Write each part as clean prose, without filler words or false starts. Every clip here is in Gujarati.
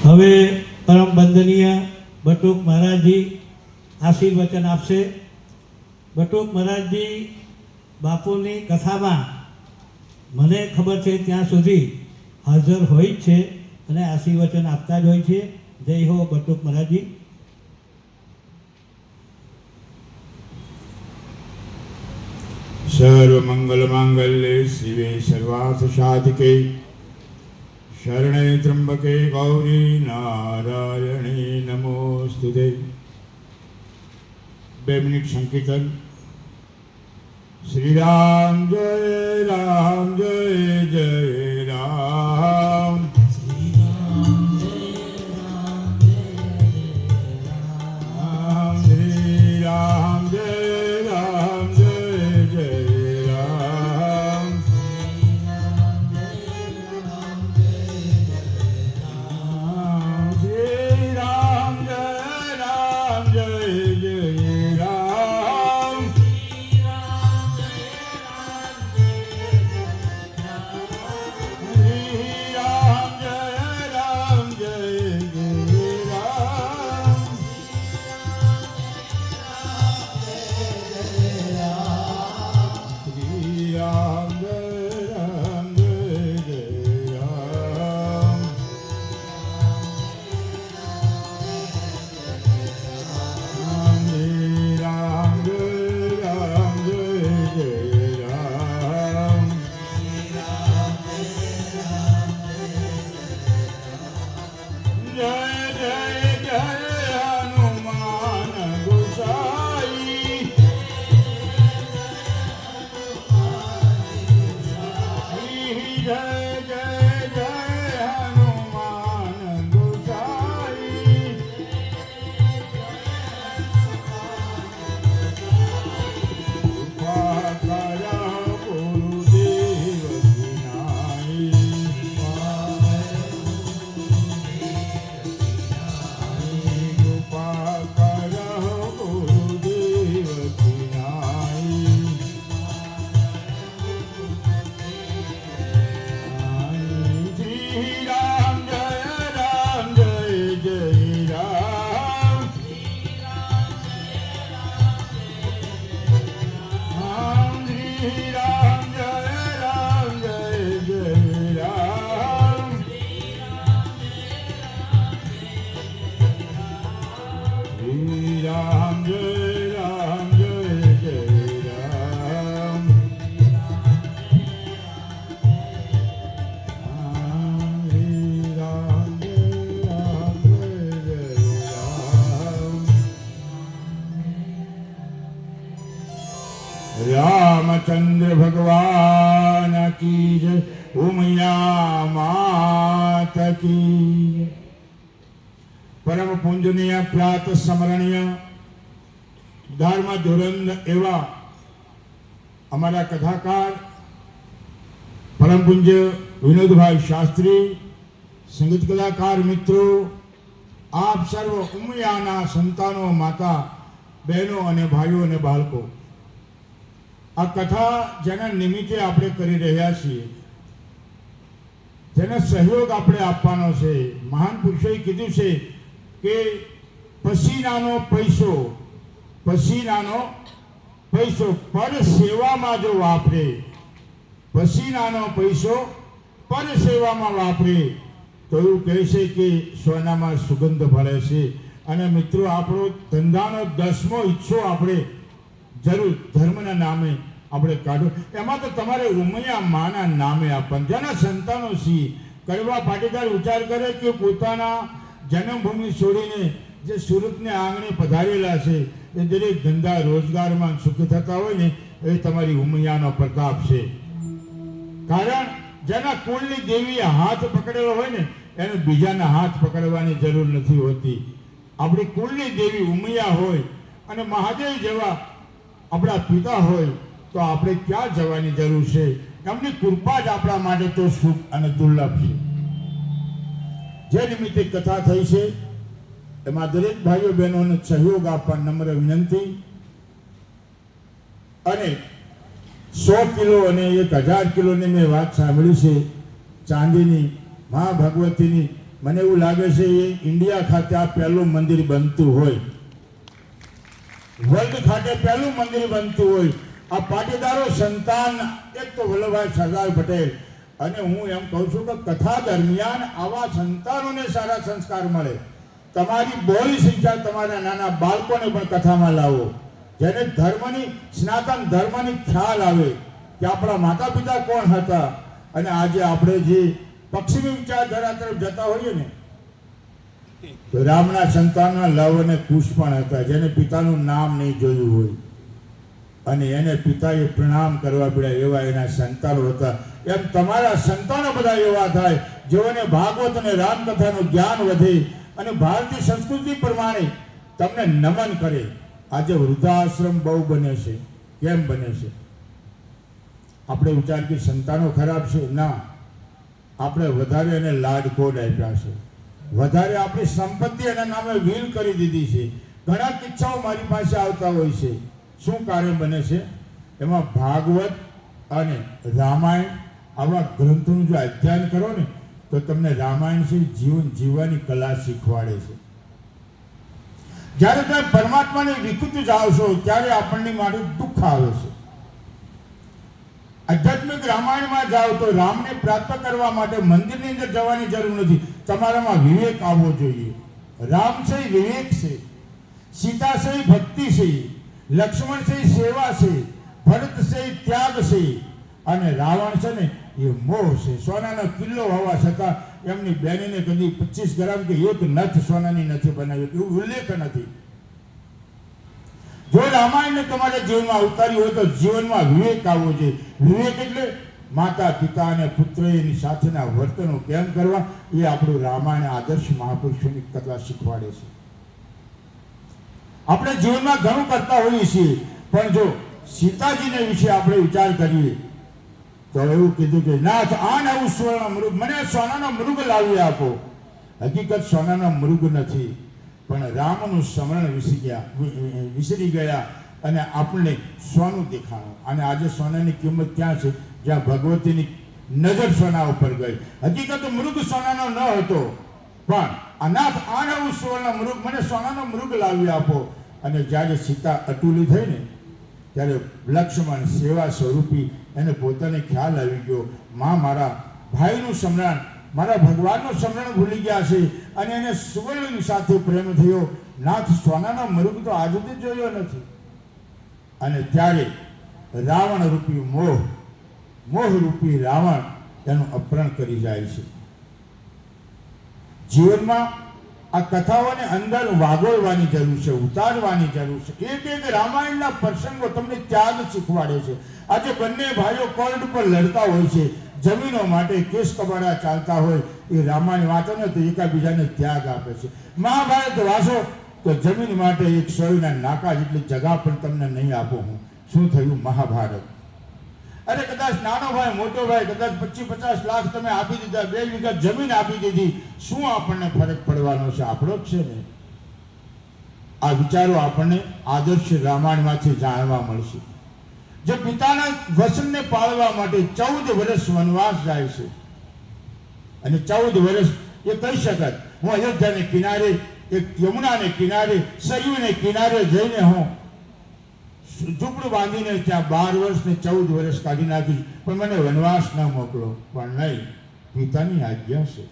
હવે પરમ બંદનીય બટુક મહારાજજી આશીર્વચન આપશે. બટુક મહારાજજી બાપુની કથામાં મને ખબર છે ત્યાં સુધી હાજર હોય જ છે અને આશીર્વચન આપતા જ હોય છે. જય હો બટુક મહારાજજી. सर्व मंगल मांगल्ये शिवे सर्वार्थ साधिके शरणे त्र्यंबके गौरी नारायणे नमोस्तुते. 2 मिनिट संकीर्तन. श्री राम जय राम जय जय राम. रामचंद्र भगवान की जय. उमैया मात की. परम पूजनीय प्रात स्मरणीय धर्म धुरंध एवा हमारा कथाकार परम पूज्य विनोदभाई शास्त्री, संगीत कलाकार मित्रों, आप सर्व उमैयाना संतानों, माता बहनों અને ભાઈઓ અને બાળકો, આ કથા જેના નિમિત્તે આપણે કરી રહ્યા છીએ, જેને સહયોગ આપણે આપવાનો છે, મહાન પુરુષોએ કીધું છે કે પસીનાનો પૈસો પર સેવામાં જો વાપરે, પસીનાનો પૈસો પર સેવામાં વાપરે તો એવું કહે છે કે સોનામાં સુગંધ ભળે છે. અને મિત્રો, આપણો ધંધાનો 10મો હિસ્સો આપણે જરૂર ધર્મના નામે આપણે કાઢો. એમાં તો તમારે ઉમૈયા માના નામે આપવાનું. જેના સંતાનો છીએ, કડવા પાટીદાર વિચાર કરે કે પોતાના જન્મભૂમિ છોડીને જે સુરતને આંગણે પધારેલા છે એ દરેક ધંધા રોજગારમાં સુખી થતા હોય ને, એ તમારી ઉમૈયાનો પ્રતાપ છે. કારણ જેના કુળની દેવીએ હાથ પકડેલો હોય ને, એને બીજાના હાથ પકડવાની જરૂર નથી હોતી. આપણી કુળની દેવી ઉમૈયા હોય અને મહાદેવ જેવા આપણા પિતા હોય તો આપણે ક્યાં જવાની જરૂર છે? એમની કૃપા જ આપણા માટે તો સુખ અને દુર્લભ છે. જે નિમિત્તે કથા થઈ છે એમાં દરેક ભાઈઓ બહેનોને સહયોગ આપવા નમ્ર વિનંતી. અને 100 કિલો અને 1000 કિલોની મેં વાત સાંભળી છે ચાંદીની, મા ભગવતીની મને એવું લાગે છે એ ઇન્ડિયા ખાતે આ પહેલું મંદિર બનતું હોય, વર્લ્ડ ખાતે પહેલું મંદિર બનતું હોય. આ પાટીદારો સંતાન એક તો વલ્લભભાઈ સરદાર પટેલ, અને હું એમ કહું છું કે કથા દરમિયાન આવા સંતાનોને સારા સંસ્કાર મળે. તમારી બહોળી સંખ્યા તમારા નાના બાળકોને પણ કથામાં લાવો, જેને ધર્મની, સનાતન ધર્મની ખ્યાલ આવે કે આપણા માતા પિતા કોણ હતા. અને આજે આપણે જે પશ્ચિમી વિચારધારા તરફ જતા હોઈએ ને, તો રામના સંતાનના લવ અને કુશ પણ હતા, જેને પિતાનું નામ નહીં જોયું હોય અને એને પિતાએ પ્રણામ કરવા પડ્યા, એવા એના સંતાનો હતા. એમ તમારા સંતાનો બધા એવા થાય જેઓને ભાગવત અને રામકથાનું જ્ઞાન વધે અને ભારતીય સંસ્કૃતિ પ્રમાણે તમને નમન કરે. આજે વૃદ્ધાશ્રમ બહુ બને છે. કેમ બને છે? આપણે વિચાર કે સંતાનો ખરાબ છે? ના, આપણે વધારે એને લાડકોડ આપ્યા છે, વધારે આપણી સંપત્તિ એના નામે વીલ કરી દીધી છે. ઘણા કિસ્સાઓ મારી પાસે આવતા હોય છે. શું કારણ બને છે? એમાં ભાગવત અને રામાયણ આવા ગ્રંથોનું જો અધ્યયન કરો ને, તો તમને રામાયણ છે જીવન જીવવાની કલા શીખવાડે છે. જ્યારે તમે પરમાત્માને વિકૃત જાઓ છો ત્યારે આપણને માટે દુઃખ આવે છે. આધ્યાત્મિક રામાયણમાં જાઓ તો રામને પ્રાપ્ત કરવા માટે મંદિરની અંદર જવાની જરૂર નથી, તમારામાં વિવેક આવવો જોઈએ. રામ છે વિવેક છે, સીતા છે ભક્તિ છે, લક્ષ્મણ છે સેવા છે, ભરત છે ત્યાગ છે, અને રાવણ છે ને એ મોહ છે. સોનાનો કિલ્લો હોવા છતાં એમની બેનીને કદી 25 ગ્રામ કે એક નથ સોનાની નથી બનાવી, એવું ઉલ્લેખ નથી. જો રામાયણને તમારા જીવનમાં ઉતારી હોય તો જીવનમાં વિવેક આવવો જોઈએ. વિવેક એટલે માતા પિતા અને પુત્ર એની સાથેના વર્તનો કેમ કરવા, એ આપણું રામાયણ આદર્શ મહાપુરુષોની કથા શીખવાડે છે. આપણે જીવનમાં ઘણું કરતા હોઈએ છીએ, પણ જો સીતાજીને વિશે આપણે વિચાર કરીએ તો એવું કીધું કે નાથ આ નવું સુવર્ણ મૃગ, મને સોનાનો મૃગ લાવી આપો. હકીકત સોનાનો મૃગ નથી, પણ રામનું સ્મરણ વિસરી ગયા અને આપણને સોનું દેખાણું. અને આજે સોનાની કિંમત ક્યાં છે? જ્યાં ભગવતીની નજર સોના ઉપર ગઈ. હકીકત મૃગ સોનાનો ન હતો, પણ અનાથ આ નવું સુવર્ણ મૃગ, મને સોનાનો મૃગ લાવી આપો. અને જ્યારે સીતા અતુલી થઈ ને, ત્યારે લક્ષ્મણ સેવા સ્વરૂપી એને પોતાને ખ્યાલ આવી ગયો, માં મારા ભાઈનું સ્મરણ, મારા ભગવાનનું સ્મરણ ભૂલી ગયા છે, અને એને સુવર્ણની સાથે પ્રેમ થયો. નાથ સોનાનો મૃગ તો આજ સુધી જોયો નથી. અને ત્યારે રાવણ રૂપી મોહ રૂપી રાવણ એનું અપહરણ કરી જાય છે. જીવનમાં આ કથાઓને અંદર વાગોળવાની જરૂર છે, ઉતારવાની જરૂર છે. એક એક રામાયણના પ્રસંગો તમને ત્યાગ શીખવાડે છે. આજે બંને ભાઈઓ કોર્ટ પર લડતા હોય છે, જમીનો માટે કેસ કબાડા ચાલતા હોય, એ રામાયણ વાંચો ને તો એકાબીજાને ત્યાગ આપે છે. મહાભારત વાંચો તો જમીન માટે એક સોયના નાકા જેટલી જગા પણ તમને નહીં આપો. હું શું થયું? મહાભારત. અરે કદાચ નાનો ભાઈ મોટો ભાઈ કદાચ 25-50 લાખ તમે આપી દીધા, 2 વીઘા જમીન આપી દીધી, શું આપણને ફરક પડવાનો છે? આપણો જ છે ને. આ વિચારો આપણને આદર્શ રામાયણમાંથી જાણવા મળશે. જે પિતાના વચનને પાળવા માટે 14 વર્ષ વનવાસ જાય છે, અને 14 વર્ષ એ કહી શકાય હું અયોધ્યાને કિનારે, એક યમુનાને કિનારે, સરયુને કિનારે જઈને હું ઝૂંપડું બાંધીને ત્યાં 12 વર્ષ ને 14 વર્ષ કાઢી નાખીશ, પણ મને વનવાસ ન મોકલો. પણ નહીં, પિતાની આજ્ઞા છે.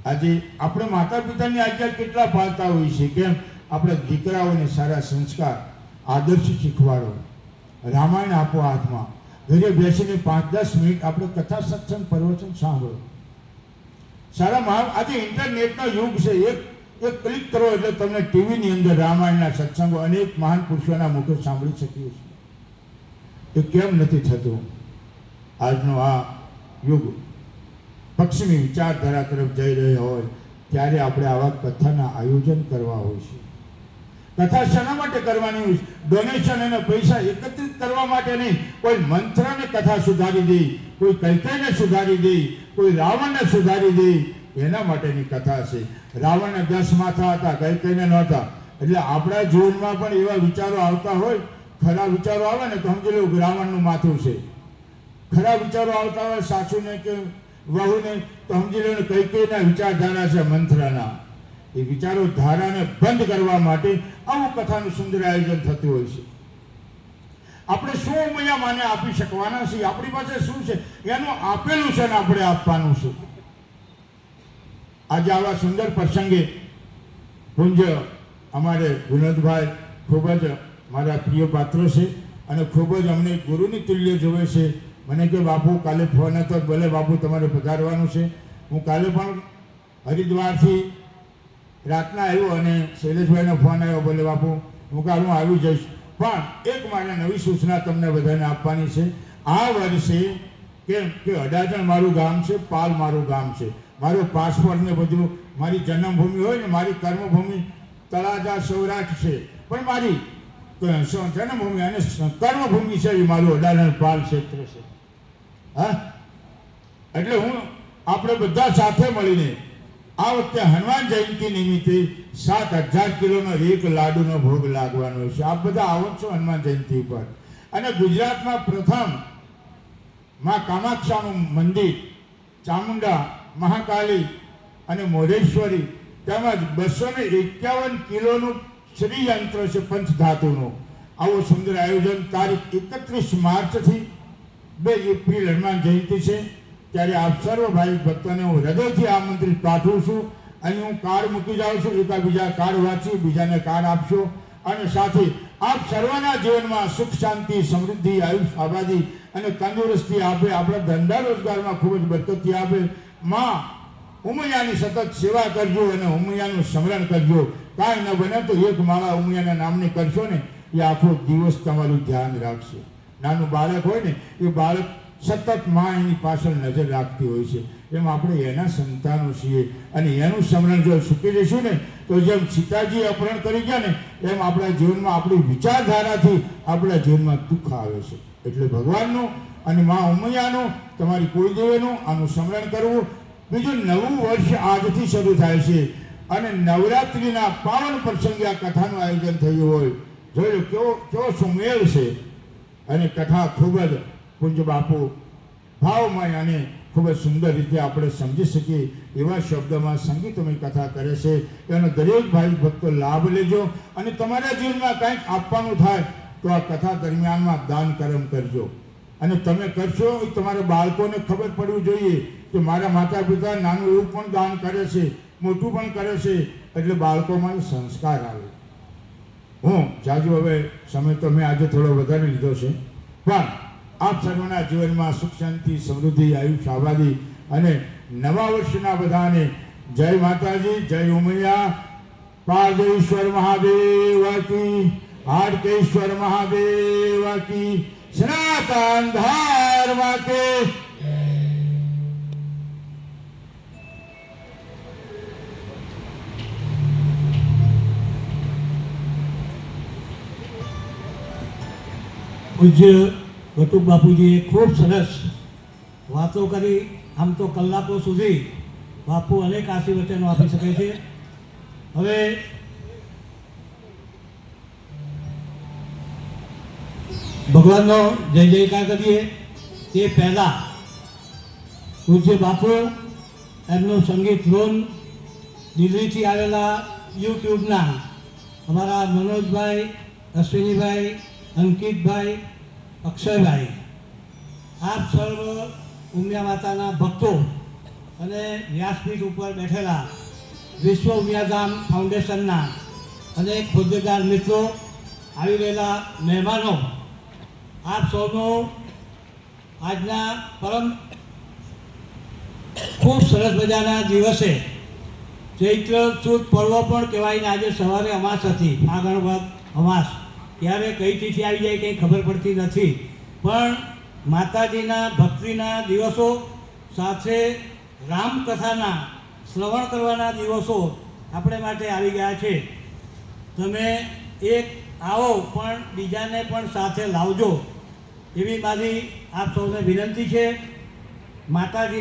આજે આપણે માતા પિતાની આજ્ઞા કેટલા પાળતા હોઈએ છીએ? કેમ? આપણે દીકરાઓને સારા સંસ્કાર, આદર્શ શીખવાડો. રામાયણ આપો હાથમાં, ઘરે બેસીને 5-10 મિનિટ આપણે કથા સત્સંગ પ્રવચન સાંભળો. સારા આજે ઇન્ટરનેટનો યુગ છે. એક ક્લિક કરો એટલે તમને ટીવીની અંદર રામાયણના સત્સંગો અનેક મહાન પુરુષોના મુખે સાંભળી શકીએ છીએ. એ કેમ નથી થતું? આજનો આ યુગ પશ્ચિમી વિચારધારા તરફ જઈ રહ્યો હોય ત્યારે આપણે આવા કથાના આયોજન કરવા હોય છે. કથા શેના માટે કરવાની હોય? ડોનેશન અને પૈસા એકત્રિત કરવા માટે નહીં. કોઈ મંત્રને કથા સુધારી દે, કોઈ કૈકેયીને સુધારી દે, કોઈ રાવણને સુધારી દે, એના માટેની કથા છે. રાવણને 10 માથા હતા, કૈકેયીને નહોતા. એટલે આપણા જીવનમાં પણ એવા વિચારો આવતા હોય, ખરા વિચારો આવે ને તો સમજી લો રાવણનું માથું છે. ખરા વિચારો આવતા હોય સાસુને કે વહુને તો સમજી લો ને કઈ કઈના વિચારધારા છે મંત્રના, એ વિચારો ધારાને બંધ કરવા માટે આવું કથાનું સુંદર આયોજન થતું હોય છે. આપણે શું ઉમૈયા માને આપી શકવાના છીએ, આપણી પાસે શું છે એનું આપેલું છે ને આપણે આપવાનું છે. આજે આવા સુંદર પ્રસંગે પૂજ્ય અમારે વિનોદભાઈ ખૂબ જ મારા પ્રિય પાત્રો છે અને ખૂબ જ અમને ગુરુની તુલ્ય જોવે છે. મને કે બાપુ કાલે ફોન હતો, ભલે બાપુ તમારે પધારવાનું છે. હું કાલે પણ હરિદ્વારથી રાતના આવ્યો અને શૈલેષભાઈનો ફોન આવ્યો, બોલે બાપુ હું કાલે હું આવી જઈશ. પણ એક મારે નવી સૂચના તમને બધાને આપવાની છે. આ વર્ષે કેમ કે અડાજણ મારું ગામ છે, પાલ મારું ગામ છે, મારો પાસપોર્ટ ને બધું મારી જન્મભૂમિ હોય ને મારી કર્મભૂમિ તળાજા સૌરાષ્ટ્ર છે, પણ મારી જન્મભૂમિ અને કર્મભૂમિ છે એ મારું અડાજણ પાલ ક્ષેત્ર છે. હા, એટલે હું આપણે બધા સાથે મળીને આ વખતે હનુમાન જયંતિ નિમિત્તે 7,000 કિલોનો એક લાડુનો ભોગ લાગવાનો છે. આપ બધા આવો છો હનુમાન જયંતિ ઉપર. અને ગુજરાતમાં પ્રથમ માં કામાક્ષાનું મંદિર, ચામુંડા, મહાકાળી અને મોઢેશ્વરી તેમજ 251 કિલોનું શ્રીયંત્ર છે પંચધાતુનું. આવો સુંદર આયોજન તારીખ 31 માર્ચથી 2 એપ્રિલ હનુમાન જયંતિ છે. ત્યારે આપ સર્વ ભાઈ ભક્તોને હું હૃદયથી આમંત્રિત પાઠવું છું. અહીં હું કાર્ડ મૂકી જાઉં છું, એકાબીજા કાર્ડ વાંચી બીજાને કાર્ડ આપશો અને સાથે આપ સર્વના જીવનમાં સુખ શાંતિ સમૃદ્ધિ આયુષ આબાદી અને તંદુરસ્તી આપે, આપણા ધંધા રોજગારમાં ખૂબ જ બરકતી આપે. માં ઉમૈયાની સતત સેવા કરજો અને ઉમૈયાનું સ્મરણ કરજો. કાંઈ ન બને તો એક માળા ઉમૈયાના નામની કરશો ને એ આખો દિવસ તમારું ધ્યાન રાખશે. નાનું બાળક હોય ને એ બાળક સતત માં એની પાછળ નજર રાખતી હોય છે. એમ આપણે એના સંતાનો છીએ અને એનું સ્મરણ જો ચૂકી જઈશું ને તો જેમ સીતાજી અપહરણ કરી ગયા ને એમ આપણા જીવનમાં આપણી વિચારધારાથી આપણા જીવનમાં દુઃખ આવે છે. એટલે ભગવાનનું અને મા ઉમૈયાનું, તમારી કુળદેવીનું આનું સ્મરણ કરવું. બીજું, નવું વર્ષ આજથી શરૂ થાય છે અને નવરાત્રિના પાવન પ્રસંગે આ કથાનું આયોજન થયું હોય. જોઈ લો કેવો સુમેળ છે અને કથા ખૂબ જ પૂજ્ય બાપુ ભાવમય અને ખૂબ જ સુંદર રીતે આપણે સમજી શકીએ એવા શબ્દોમાં સંગીતમય કથા કરે છે. એનો દરેક ભાઈ ભક્તો લાભ લેજો અને તમારા જીવનમાં કંઈક આપવાનું થાય તો આ કથા દરમિયાનમાં દાન કરમ કરજો. અને તમે કરશો એ તમારા બાળકોને ખબર પડવી જોઈએ કે મારા માતા પિતા નાનું એવું પણ દાન કરે છે, મોટું પણ કરે છે, એટલે બાળકોમાં એ સંસ્કાર આવે. હું જાજુ હવે સમય તો મેં આજે થોડો વધારે લીધો છે, પણ આપ સર્વના જીવનમાં સુખ શાંતિ સમૃદ્ધિ આયુષ આબાદી અને નવા વર્ષના બધાને જય માતાજી, જય ઉમૈયા, પાર્દેશ્વર મહાદેવ કી, હાડકેશ્વર મહાદેવ કી, સનાતન ધર્મ કે. પૂજ્ય બટુક બાપુજીએ ખૂબ સરસ વાતો કરી. આમ તો કલાકો સુધી બાપુ અનેક આશીર્વચનો આપી શકે છે. હવે ભગવાનનો જય જયકાર કરીએ તે પહેલાં પૂજ્ય બાપુ એમનું સંગીત લોન દિલ્હીથી આવેલા યુટ્યુબના અમારા મનોજભાઈ, અશ્વિનીભાઈ, અંકિતભાઈ, અક્ષયભાઈ, આપ સર્વ ઉમિયા માતાના ભક્તો અને વ્યાસપીઠ ઉપર બેઠેલા વિશ્વ ઉમિયાધામ ફાઉન્ડેશનના અનેક હોદ્દેદાર મિત્રો, આવી રહેલા મહેમાનો, આપ સૌનો આજના પરમ ખૂબ સરસ મજાના દિવસે ચૈત્ર સુદ પર્વ પણ કહેવાય ને આજે સવારે અમાસ હતી, ફાગણ વદ અમાસ, ત્યારે કઈ તિથિ આવી જાય કંઈ ખબર પડતી નથી. પણ માતાજીના ભક્તિના દિવસો સાથે રામકથાના શ્રવણ કરવાના દિવસો આપણે માટે આવી ગયા છે. તમે એક આવો પણ બીજાને પણ સાથે લાવજો એવી મારી આપ સૌને વિનંતી છે. માતાજી